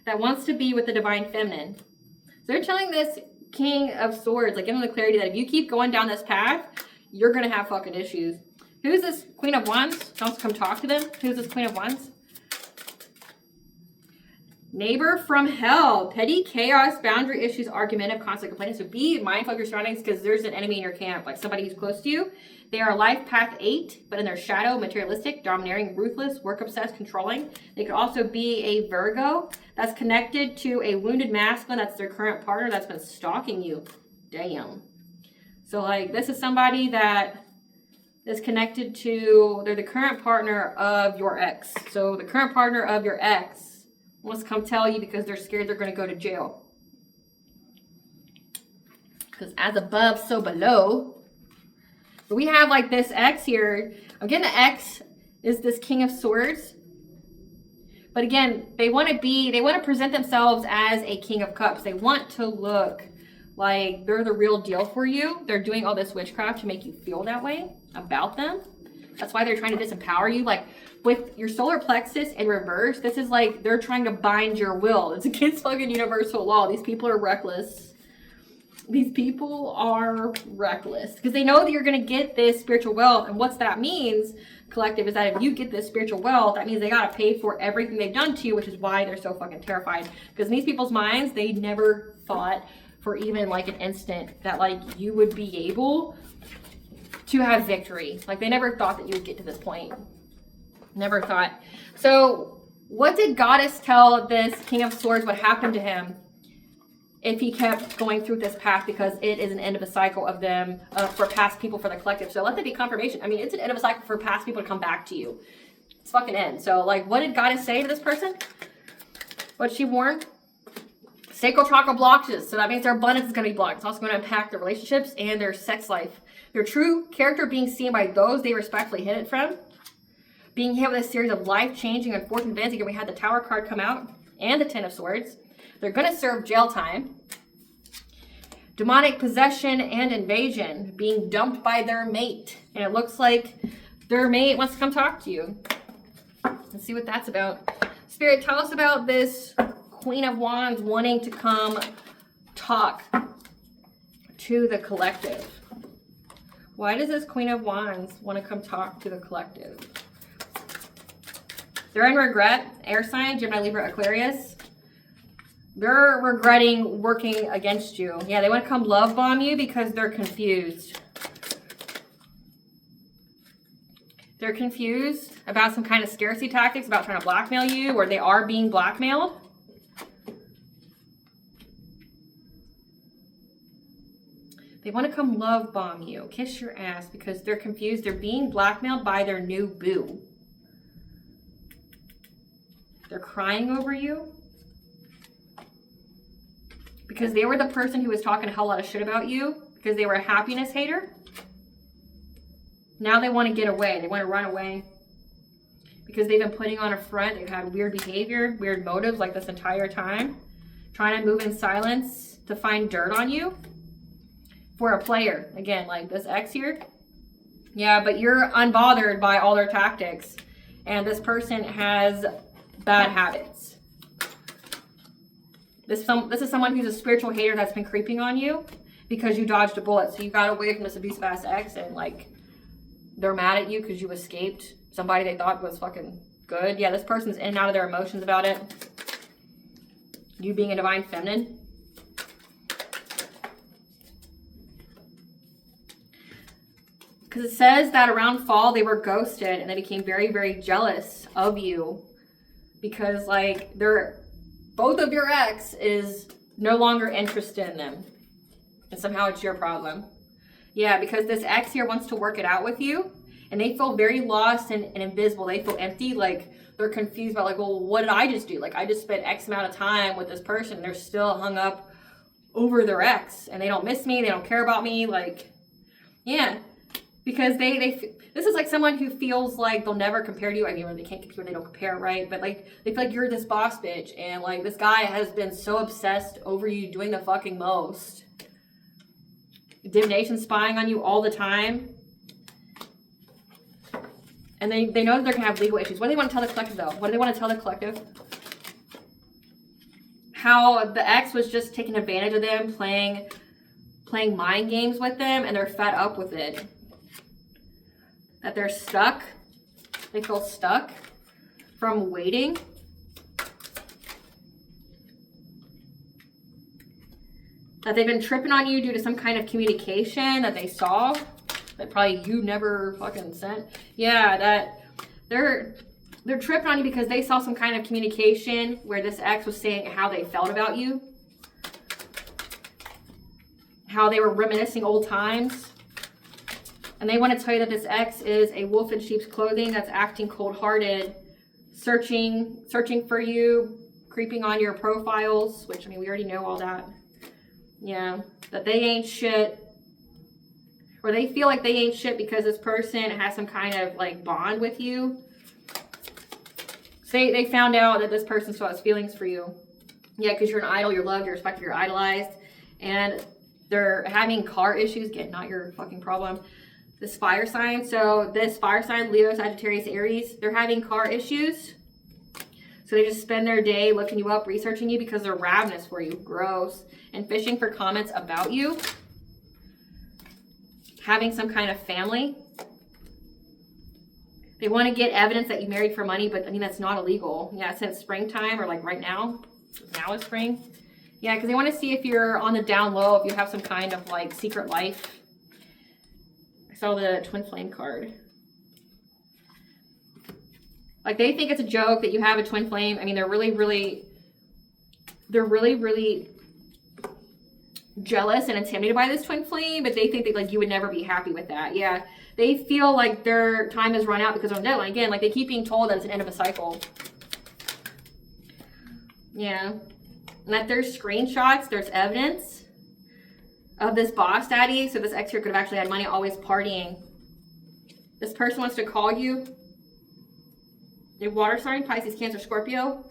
that wants to be with the divine feminine. So they're telling this King of Swords, like giving them the clarity that if you keep going down this path, you're going to have fucking issues. Who's this Queen of Wands? Don't come talk to them. Who's this Queen of Wands? Neighbor from hell. Petty chaos, boundary issues, argumentative, constant complaining. So be mindful of your surroundings because there's an enemy in your camp, like somebody who's close to you. They are life path 8, but in their shadow, materialistic, domineering, ruthless, work obsessed, controlling. They could also be a Virgo that's connected to a wounded masculine that's their current partner that's been stalking you. Damn. So like this is somebody that is connected to, they're the current partner of your ex. So the current partner of your ex wants to come tell you because they're scared they're going to go to jail. Because as above, so below. But we have like this X here. Again, the X is this King of Swords. But again, they want to present themselves as a King of Cups. They want to look like they're the real deal for you. They're doing all this witchcraft to make you feel that way about them. That's why they're trying to disempower you. Like with your solar plexus in reverse, this is like they're trying to bind your will. It's against fucking universal law. These people are reckless. These people are reckless because they know that you're going to get this spiritual wealth. And what that means, collective, is that if you get this spiritual wealth, that means they got to pay for everything they've done to you, which is why they're so fucking terrified. Because in these people's minds, they never thought for even like an instant that like you would be able to have victory. Like they never thought that you would get to this point. Never thought. So what did Goddess tell this King of Swords would happen to him if he kept going through this path, because it is an end of a cycle of them for past people for the collective. So let that be confirmation. I mean, it's an end of a cycle for past people to come back to you. It's fucking end. So like, what did Goddess say to this person? What she warned? Sacral chakra blockages. So that means their abundance is going to be blocked. It's also going to impact their relationships and their sex life. Their true character being seen by those they respectfully hid it from. Being hit with a series of life-changing, unfortunate events. Again, we had the Tower card come out and the Ten of Swords. They're going to serve jail time. Demonic possession and invasion. Being dumped by their mate. And it looks like their mate wants to come talk to you. Let's see what that's about. Spirit, tell us about this Queen of Wands wanting to come talk to the collective. Why does this Queen of Wands want to come talk to the collective? They're in regret. Air sign, Gemini, Libra, Aquarius. They're regretting working against you. Yeah, they want to come love bomb you because they're confused. They're confused about some kind of scarcity tactics, about trying to blackmail you, or they are being blackmailed. They want to come love bomb you, kiss your ass, because they're confused. They're being blackmailed by their new boo. They're crying over you because they were the person who was talking a hell lot of shit about you because they were a happiness hater. Now they want to get away. They want to run away because they've been putting on a front. They've had weird behavior, weird motives like this entire time, trying to move in silence to find dirt on you for a player. Again, like this ex here. Yeah, but you're unbothered by all their tactics. And this person has bad habits. This is someone who's a spiritual hater that's been creeping on you because you dodged a bullet. So you got away from this abusive ass ex, and like they're mad at you because you escaped somebody they thought was fucking good. Yeah, this person's in and out of their emotions about it. You being a divine feminine. Because it says that around fall they were ghosted and they became very, very jealous of you. Because like both of your ex is no longer interested in them. And somehow it's your problem. Yeah, because this ex here wants to work it out with you. And they feel very lost and invisible. They feel empty. Like they're confused about like, well, what did I just do? Like I just spent X amount of time with this person. And they're still hung up over their ex. And they don't miss me. They don't care about me. Like, yeah. Because this is like someone who feels like they'll never compare to you. I mean, they can't compare, they don't compare, right? But like, they feel like you're this boss bitch. And like, this guy has been so obsessed over you doing the fucking most. Divination spying on you all the time. And they know that they're going to have legal issues. What do they want to tell the collective, though? What do they want to tell the collective? How the ex was just taking advantage of them, playing mind games with them, and they're fed up with it. That they're stuck. They feel stuck from waiting. That they've been tripping on you due to some kind of communication that they saw. That probably you never fucking sent. Yeah, that they're tripping on you because they saw some kind of communication where this ex was saying how they felt about you. How they were reminiscing old times. And they want to tell you that this ex is a wolf in sheep's clothing that's acting cold-hearted, searching for you, creeping on your profiles, which, I mean, we already know all that. Yeah, that they ain't shit. Or they feel like they ain't shit because this person has some kind of, like, bond with you. So they found out that this person still has feelings for you. Yeah, because you're an idol, you're loved, you're respected, you're idolized. And they're having car issues. Again, not your fucking problem. This fire sign. So this fire sign, Leo, Sagittarius, Aries, they're having car issues. So they just spend their day looking you up, researching you because they're ravenous for you. Gross. And fishing for comments about you. Having some kind of family. They want to get evidence that you married for money, but I mean, that's not illegal. Yeah, since springtime or like right now. Now is spring. Yeah, because they want to see if you're on the down low, if you have some kind of like secret life. I saw the twin flame card. Like they think it's a joke that you have a twin flame. I mean, they're really, really jealous and intimidated by this twin flame, but they think that like you would never be happy with that. Yeah, they feel like their time has run out because of deadline. Again, like they keep being told that it's an end of a cycle. Yeah, and that there's screenshots, there's evidence of this boss daddy. So this ex here could have actually had money, always partying. This person wants to call you, a water sign, Pisces, Cancer, Scorpio,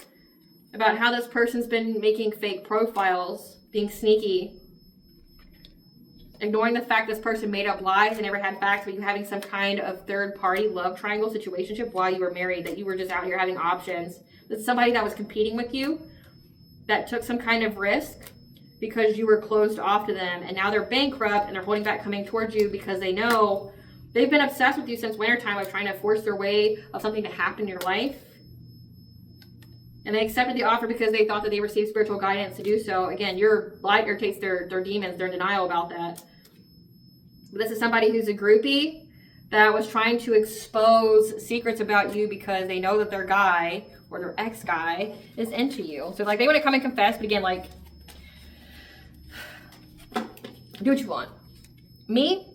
about how this person's been making fake profiles, being sneaky, ignoring the fact this person made up lies and never had facts, but you having some kind of third-party love triangle situationship while you were married, that you were just out here having options. That's somebody that was competing with you, that took some kind of risk because you were closed off to them, and now they're bankrupt and they're holding back coming towards you because they know they've been obsessed with you since wintertime of trying to force their way of something to happen in your life. And they accepted the offer because they thought that they received spiritual guidance to do so. Again, your light irritates their demons. They're in denial about that. But this is somebody who's a groupie, that was trying to expose secrets about you because they know that their guy or their ex-guy is into you. So like they want to come and confess, but again, like, do what you want. Me,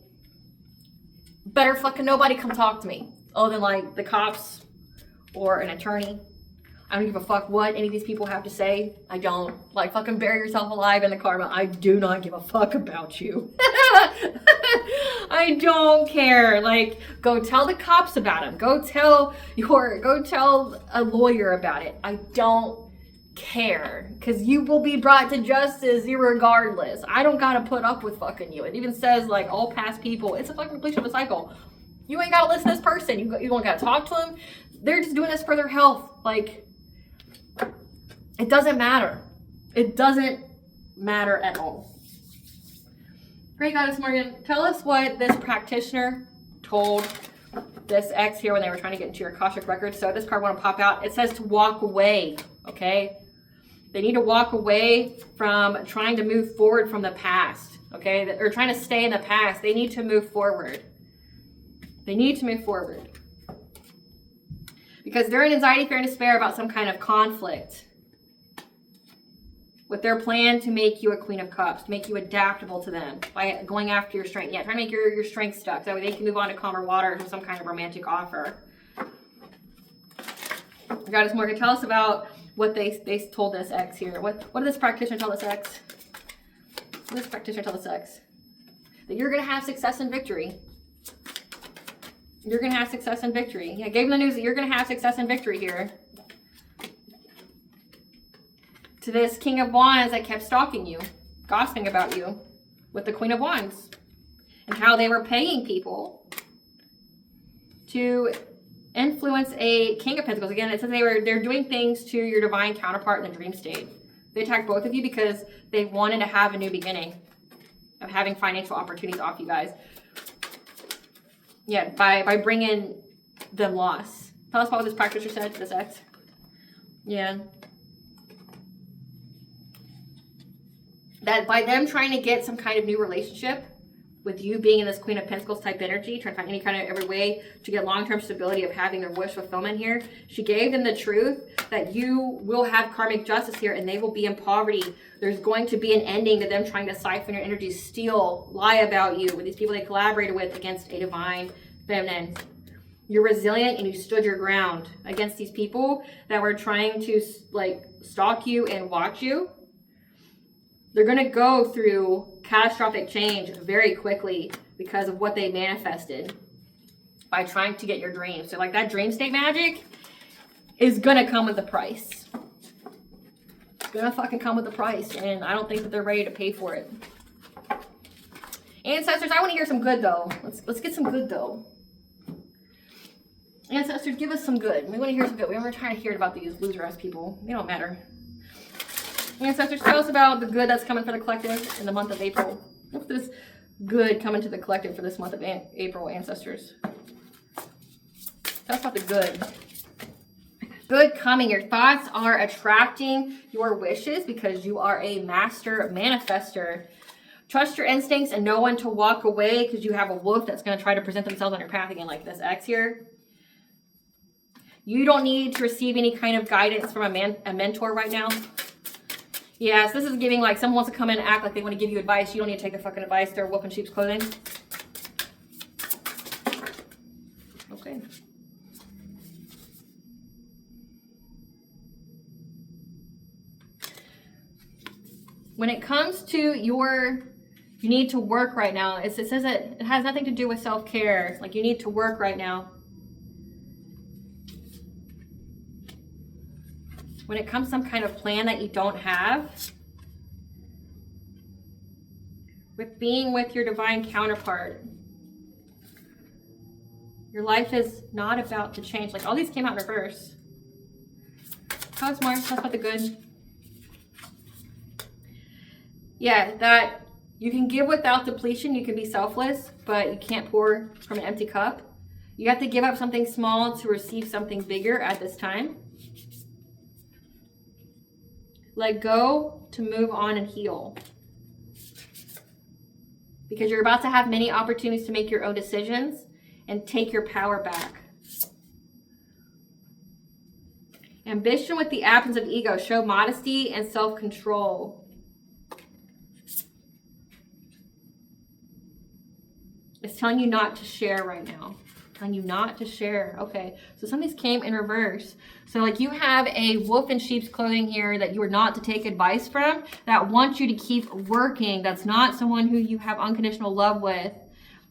better fucking nobody come talk to me other than like the cops or an attorney. I don't give a fuck what any of these people have to say. I don't. Like, fucking bury yourself alive in the karma. I do not give a fuck about you. I don't care. Like, go tell the cops about him. Go tell a lawyer about it. I don't care. Because you will be brought to justice irregardless. I don't gotta put up with fucking you. It even says, like, all past people. It's a fucking completion of a cycle. You ain't gotta listen to this person. You don't gotta talk to them. They're just doing this for their health. Like, it doesn't matter. It doesn't matter at all. Great Goddess Morgan, tell us what this practitioner told this ex here when they were trying to get into your Akashic records. So this card want to pop out. It says to walk away, okay? They need to walk away from trying to move forward from the past, okay? Or trying to stay in the past. They need to move forward. They need to move forward. Because they're in anxiety, fear, and despair about some kind of conflict with their plan to make you a Queen of Cups, to make you adaptable to them by going after your strength. Yeah, trying to make your strength stuck. So they can move on to calmer waters with some kind of romantic offer. Goddess Morgan, tell us about what they told this ex here. What did this practitioner tell this ex? What did this practitioner tell this ex? That you're going to have success and victory. You're going to have success and victory. Yeah, I gave them the news that you're going to have success and victory here. To this King of Wands that kept stalking you, gossiping about you with the Queen of Wands, and how they were paying people to influence a King of Pentacles. Again, it says they're doing things to your divine counterpart in the dream state. They attacked both of you because they wanted to have a new beginning of having financial opportunities off you guys. Yeah, by bringing them loss. Tell us about what this practitioner said to this ex. Yeah. That by them trying to get some kind of new relationship with you being in this Queen of Pentacles type energy, trying to find any kind of every way to get long-term stability of having their wish fulfillment here, she gave them the truth that you will have karmic justice here and they will be in poverty. There's going to be an ending to them trying to siphon your energy, steal, lie about you with these people they collaborated with against a divine feminine. You're resilient and you stood your ground against these people that were trying to like stalk you and watch you. They're going to go through catastrophic change very quickly because of what they manifested by trying to get your dreams. So like that dream state magic is going to come with a price. It's going to fucking come with a price. And I don't think that they're ready to pay for it. Ancestors, I want to hear some good though. Let's get some good though. Ancestors, give us some good. We want to hear some good. We weren't trying to hear about these loser ass people. They don't matter. Ancestors, tell us about the good that's coming for the collective in the month of April. What's this good coming to the collective for this month of April, ancestors? Tell us about the good. Good coming. Your thoughts are attracting your wishes because you are a master manifester. Trust your instincts and know when to walk away because you have a wolf that's going to try to present themselves on your path again like this X here. You don't need to receive any kind of guidance from a mentor right now. Yes, this is giving like someone wants to come in and act like they want to give you advice. You don't need to take their fucking advice. They're a wolf in sheep's clothing. Okay. When it comes to you need to work right now. It says that it has nothing to do with self-care. Like you need to work right now. When it comes to some kind of plan that you don't have, with being with your divine counterpart, your life is not about to change. Like all these came out in reverse. How's more? Talk about the good. Yeah, that you can give without depletion. You can be selfless, but you can't pour from an empty cup. You have to give up something small to receive something bigger at this time. Let go to move on and heal. Because you're about to have many opportunities to make your own decisions. and take your power back. Ambition with the absence of ego. Show modesty and self-control. It's telling you not to share right now. Telling you not to share. Okay, so some of these came in reverse. So like you have a wolf in sheep's clothing here that you are not to take advice from, that wants you to keep working. That's not someone who you have unconditional love with,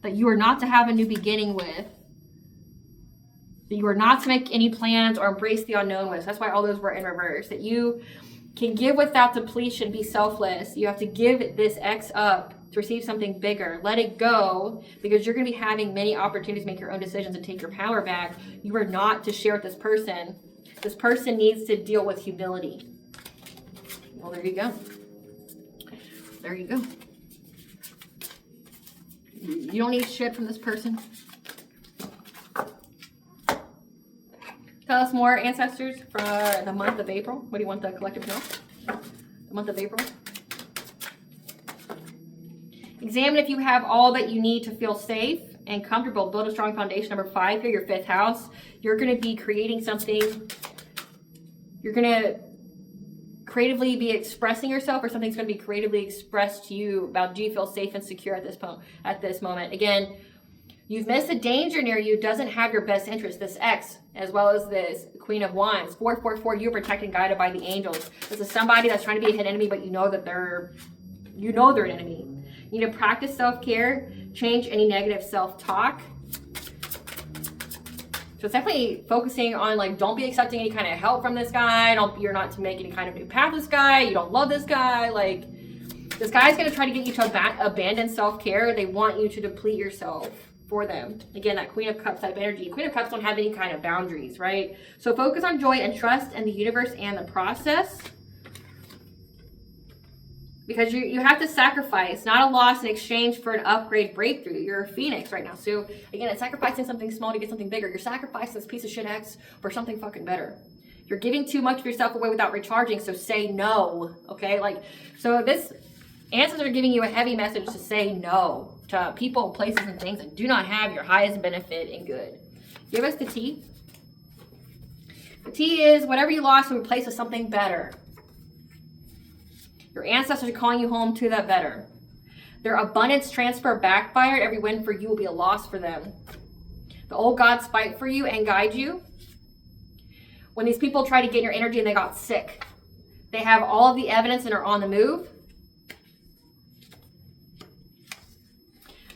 that you are not to have a new beginning with, that you are not to make any plans or embrace the unknown with. That's why all those were in reverse. That you can give without depletion, be selfless. You have to give this X up to receive something bigger. Let it go, because you're going to be having many opportunities to make your own decisions and take your power back. You are not to share with this person. This person needs to deal with humility. Well, there you go. There you go. You don't need shit from this person. Tell us more, ancestors, for the month of April. What do you want the collective to know? The month of April. Examine if you have all that you need to feel safe and comfortable. Build a strong foundation. Number 5 here, your 5th house. You're going to be creating something. You're going to creatively be expressing yourself, or something's going to be creatively expressed to you about, do you feel safe and secure at this moment. Again, you've missed a danger near you. Doesn't have your best interest. This X, as well as this Queen of Wands. 444, you're protected and guided by the angels. This is somebody that's trying to be a hidden enemy, but you know they're an enemy. You need to practice self-care, change any negative self-talk. So it's definitely focusing on, like, don't be accepting any kind of help from this guy. You're not to make any kind of new path with this guy. You don't love this guy. Like, this guy's going to try to get you to abandon self-care. They want you to deplete yourself for them. Again, that Queen of Cups type energy. Queen of Cups don't have any kind of boundaries, right? So focus on joy and trust in the universe and the process. Because you have to sacrifice, not a loss in exchange for an upgrade breakthrough. You're a phoenix right now. So again, it's sacrificing something small to get something bigger. You're sacrificing this piece of shit X for something fucking better. You're giving too much of yourself away without recharging, so say no. Okay? Like, so this ancestors are giving you a heavy message to say no to people, places, and things that do not have your highest benefit and good. Give us the T. The T is whatever you lost and replace with something better. Your ancestors are calling you home to that better. Their abundance transfer backfired. Every win for you will be a loss for them. The old gods fight for you and guide you. When these people try to get your energy and they got sick, they have all of the evidence and are on the move.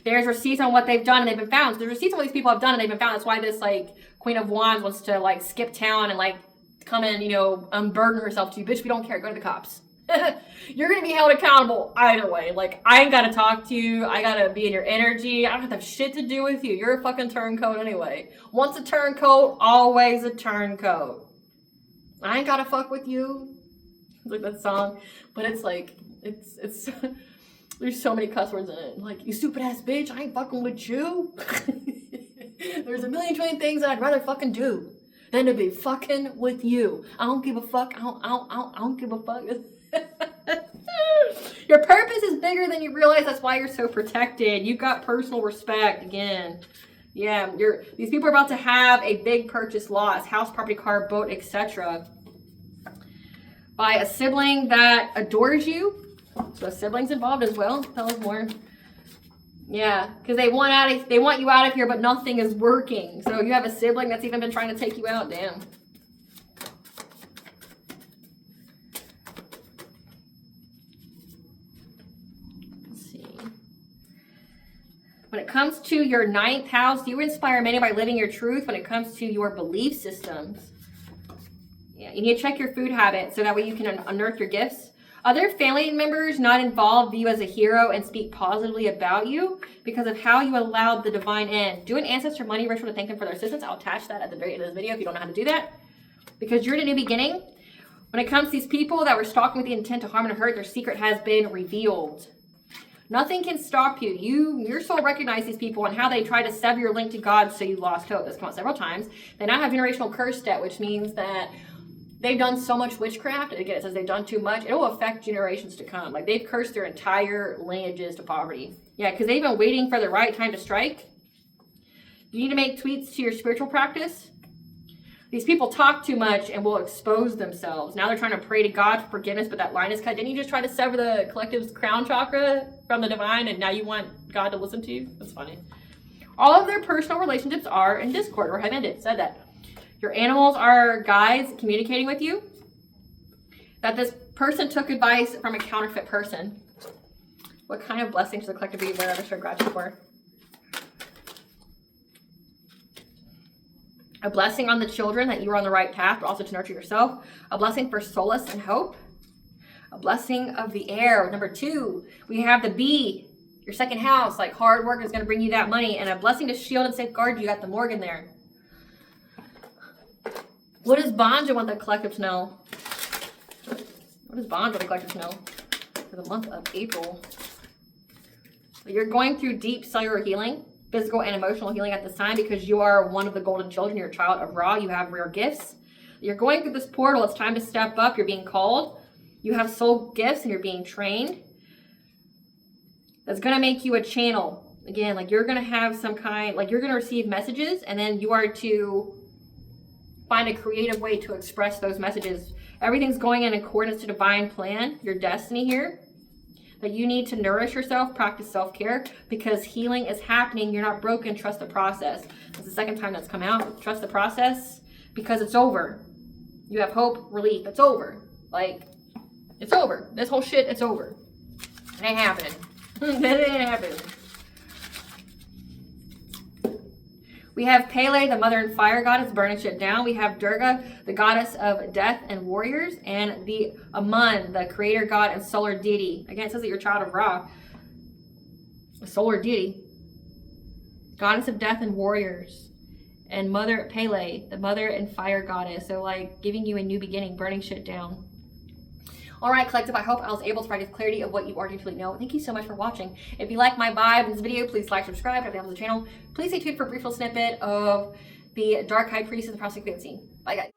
There's receipts on what they've done and they've been found. So there's receipts on what these people have done and they've been found. That's why this, like, Queen of Wands wants to, like, skip town and, like, come in, you know, unburden herself to you. Bitch, we don't care. Go to the cops. You're going to be held accountable either way. Like, I ain't got to talk to you. I got to be in your energy. I don't have shit to do with you. You're a fucking turncoat anyway. Once a turncoat, always a turncoat. I ain't got to fuck with you. Like that song. But it's like, it's there's so many cuss words in it. Like, you stupid ass bitch, I ain't fucking with you. There's a million trillion things I'd rather fucking do than to be fucking with you. I don't give a fuck. I don't give a fuck. Your purpose is bigger than you realize. That's why you're so protected. You've got personal respect. Again, yeah, these people are about to have a big purchase loss, house, property, car, boat, etc. by a sibling that adores you. So a sibling's involved as well. Tell us more. Yeah, because they want you out of here, but nothing is working. So you have a sibling that's even been trying to take you out. Damn. When it comes to your 9th house, you inspire many by living your truth when it comes to your belief systems. Yeah, you need to check your food habits so that way you can unearth your gifts. Other family members not involved view you as a hero and speak positively about you because of how you allowed the divine in. Do an ancestor money ritual to thank them for their assistance. I'll attach that at the very end of this video if you don't know how to do that. Because you're in a new beginning. When it comes to these people that were stalking with the intent to harm and hurt, their secret has been revealed. Nothing can stop you. Your soul recognized these people and how they tried to sever your link to God so you lost hope. That's come out several times. They now have generational curse debt, which means that they've done so much witchcraft. Again, it says they've done too much. It will affect generations to come. Like, they've cursed their entire lineages to poverty. Yeah, because they've been waiting for the right time to strike. You need to make tweaks to your spiritual practice. These people talk too much and will expose themselves. Now they're trying to pray to God for forgiveness, but that line is cut. Didn't you just try to sever the collective's crown chakra from the divine, and now you want God to listen to you? That's funny. All of their personal relationships are in discord or have ended. Said that. Your animals are guides communicating with you. That this person took advice from a counterfeit person. What kind of blessings does the collective be aware of or show gratitude for? A blessing on the children that you are on the right path, but also to nurture yourself. A blessing for solace and hope. A blessing of the air. Number 2, we have the bee, your second house. Like hard work is going to bring you that money. And a blessing to shield and safeguard you. Got the Morgan there. What does Bonja want the collective to know? What does Bonja want the collective to know for the month of April? You're going through deep cellular healing, physical and emotional healing at this time, because you are one of the golden children. You're a child of Ra. You have rare gifts. You're going through this portal. It's time to step up. You're being called. You have soul gifts and you're being trained. That's going to make you a channel. Again, like you're going to have some kind, like you're going to receive messages, and then you are to find a creative way to express those messages. Everything's going in accordance to divine plan, your destiny here. That you need to nourish yourself, practice self-care, because healing is happening. You're not broken. Trust the process. It's the second time that's come out. Trust the process because it's over. You have hope, relief. It's over. Like, it's over. This whole shit, it's over. It ain't happening. It ain't happening. We have Pele, the mother and fire goddess, burning shit down. We have Durga, the goddess of death and warriors. And the Amun, the creator god and solar deity. Again, it says that you're a child of Ra. A solar deity. Goddess of death and warriors. And Mother Pele, the mother and fire goddess. So like giving you a new beginning, burning shit down. All right, collective, I hope I was able to provide you clarity of what you already truly know. Thank you so much for watching. If you like my vibe in this video, please like, subscribe, if you have the channel. Please stay tuned for a brief little snippet of the Dark High Priest of the Prostate Fancy. Bye, guys.